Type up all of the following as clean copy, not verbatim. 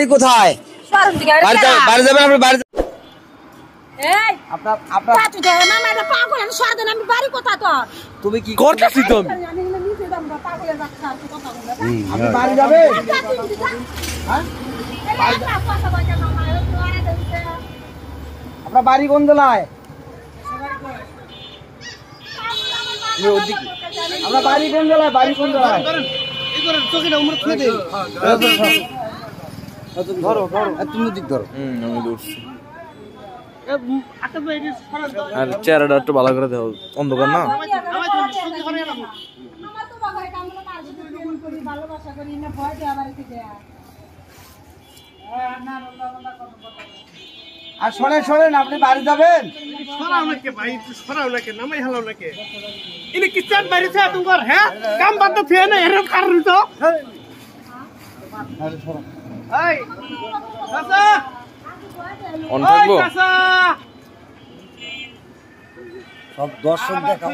বাড়ি কোথায়? বাড়ি যাবেন আপনি? বাড়ি তুমি কি করতেছি? আপনি বাড়ি যাবেন? আপনার বাড়ি কোন জেলায়? আপনার বাড়ি কোন জেলায়? বাড়ি কোন জেলায়? ধরো ধরো, তুমি দিক ধরো। আমি ধরছি। আর চেহারাটা একটু ভালো করে দেখো, অন্ধকার না। আর শোনেন শোনেন, আপনি বাড়ি যাবেন? সরাও নাকি ভাই, সরাও নাকি, নামাই হালাও নাকি। ইনি কিচ্ছান বাইরেছে তোমার, হ্যাঁ কাম বাদ তো ফেনে এরকম কারণ তো। এই চাচা অন থাকবো। সব দর্শক দেখাও,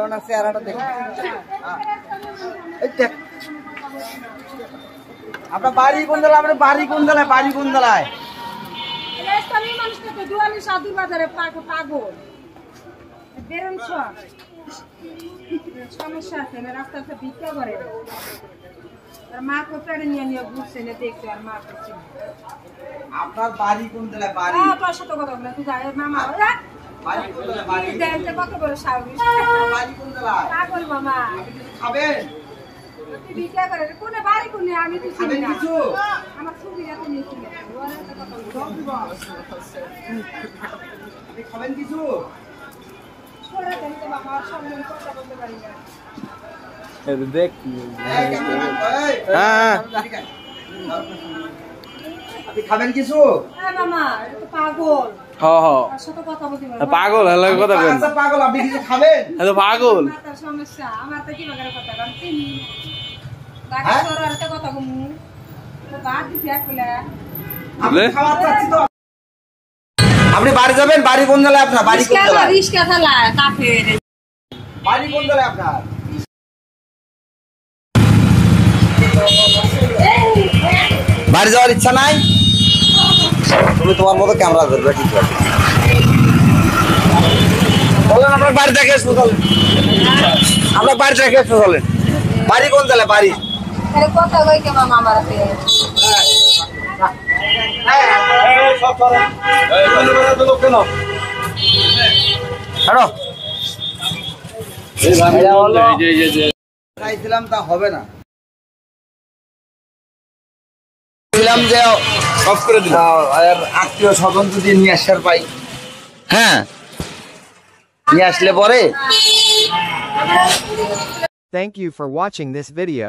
ওনার চেহারাটা দেখো। এই দেখ, আপনার বাড়ি কোন জেলায়? আপনার বাড়ি কোন জেলায়? বাড়ি কোন জেলায়? সমস্যা আছে না, রাস্তাতে ভিক্ষা করে আর মা কোথায় নিয়ে নিয়ে ঘুরছে না, দেখছো আর মা করছে। আপনার বাড়ি কোন জেলায়? বাড়ি তোর সাথে কথা বলে তুই যাই মামা বাড়ি কোন জেলায়? বাড়ি দেখতে কত বড় সাহস। বাড়ি কোন জেলায়? পাগল মামা, খাবেন? তুই ভিক্ষা করে কোনে বাড়ি কোনে আমি তো চিনি না। কিছু আমার ছবি এত নিয়েছি না, ওর একটা কথা আপনি খাবেন কিছু? ছোড়া দেন তো বাবা, সামনে কথা বলতে পারি না। দেখ আপনি খাবেন কিছু? হ্যাঁ মামা, এটা তো পাগল। হ্যাঁ হ্যাঁ তার সাথে কথা বলতে পারি না। পাগল হলে কথা বলেন। আচ্ছা পাগল, আপনি কিছু খাবেন? হ্যালো পাগল। মাথার সমস্যা, আমার তো কি বাগারে কথা বল চিনি না। ঢাকা শহরে আর একটা কথা কমু তো বাদ দিছি একলা। আপনি খাওয়া চাচ্ছি তো। আপনি বাড়ি যাবেন? বাড়ি কোন জেলায় আপনার? বাড়ি কোন জেলায়? রিস্কা চালায় কাফের। বাড়ি কোন জেলায় আপনার? বাড়ি যাওয়ার ইচ্ছা নাই? তুমি তোমার মতো ক্যামেরা ধরবে, ঠিক আছে? বলেন আপনার বাড়ি থেকে এসে চলেন, আপনার বাড়ি থেকে এসে চলেন। বাড়ি কোন জেলায়? বাড়ি কথা কই কে মামা আমার হাতে। চাইছিলাম তা হবে না, যে আত্মীয় স্বজন যদি নিয়ে আসার পাই, হ্যাঁ নিয়ে আসলে পরে। Thank you for watching this video.